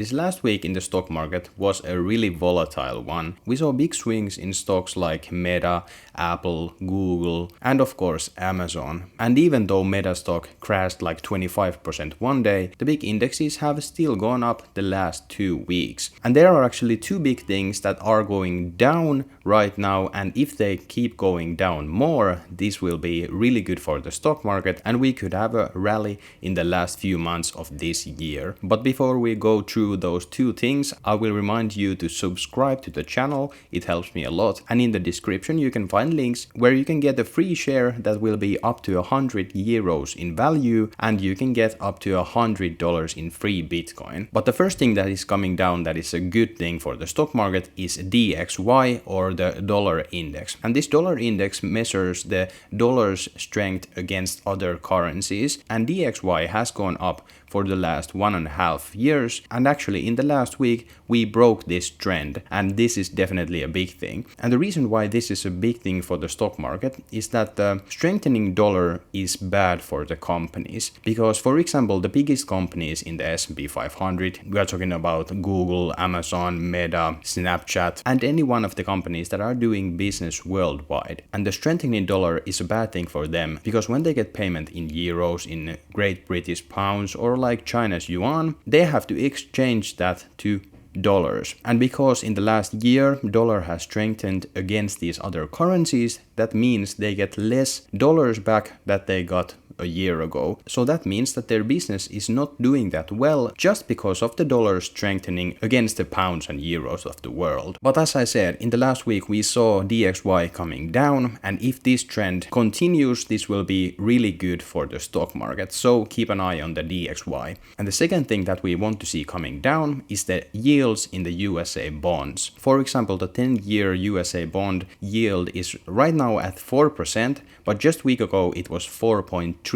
this last week in the stock market was a really volatile one. We saw big swings in stocks like Meta, Apple, Google, and of course Amazon. And even though Meta stock crashed like 25% one day, the big indexes have still gone up the last 2 weeks. And there are actually two big things that are going down right now, and if they keep going down more, this will be really good for the stock market and we could have a rally in the last few months of this year. But before we go through those two things, I will remind you to subscribe to the channel, it helps me a lot, and in the description you can find links where you can get a free share that will be up to 100 euros in value, and you can get up to $100 in free Bitcoin. But the first thing that is coming down that is a good thing for the stock market is DXY, or the dollar index. And this dollar index measures the dollar's strength against other currencies, and DXY has gone up for the last 1.5 years, and actually in the last week we broke this trend, and this is definitely a big thing. And the reason why this is a big thing for the stock market is that the strengthening dollar is bad for the companies, because for example the biggest companies in the S&P 500, we are talking about Google, Amazon, Meta, Snapchat, and any one of the companies that are doing business worldwide. And the strengthening dollar is a bad thing for them, because when they get payment in euros, in Great British pounds, or like China's yuan, they have to exchange that to dollars. And because in the last year dollar has strengthened against these other currencies, that means they get less dollars back that they got a year ago. So that means that their business is not doing that well just because of the dollar strengthening against the pounds and euros of the world. But as I said, in the last week we saw DXY coming down, and if this trend continues, this will be really good for the stock market. So keep an eye on the DXY. And the second thing that we want to see coming down is the yields in the USA bonds. For example, the 10-year USA bond yield is right now at 4%, but just a week ago it was 4.3%.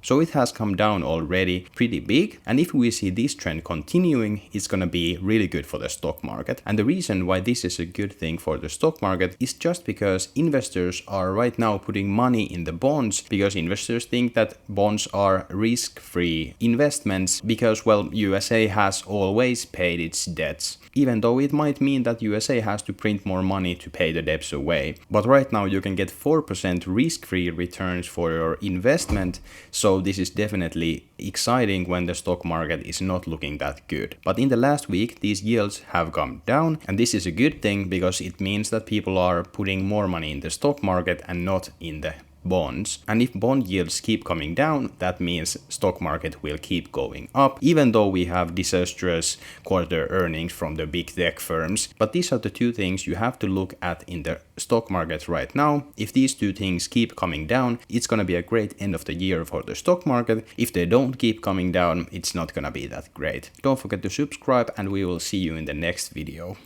So it has come down already pretty big, and if we see this trend continuing, it's gonna be really good for the stock market. And the reason why this is a good thing for the stock market is just because investors are right now putting money in the bonds, because investors think that bonds are risk-free investments, because well, USA has always paid its debts, even though it might mean that USA has to print more money to pay the debts away. But right now you can get 4% risk-free returns for your investment, so this is definitely exciting when the stock market is not looking that good. But in the last week these yields have come down, and this is a good thing because it means that people are putting more money in the stock market and not in the bonds. And if bond yields keep coming down, that means stock market will keep going up, even though we have disastrous quarter earnings from the big tech firms. But these are the two things you have to look at in the stock market right now. If these two things keep coming down, it's gonna be a great end of the year for the stock market. If they don't keep coming down, it's not gonna be that great. Don't forget to subscribe, and we will see you in the next video.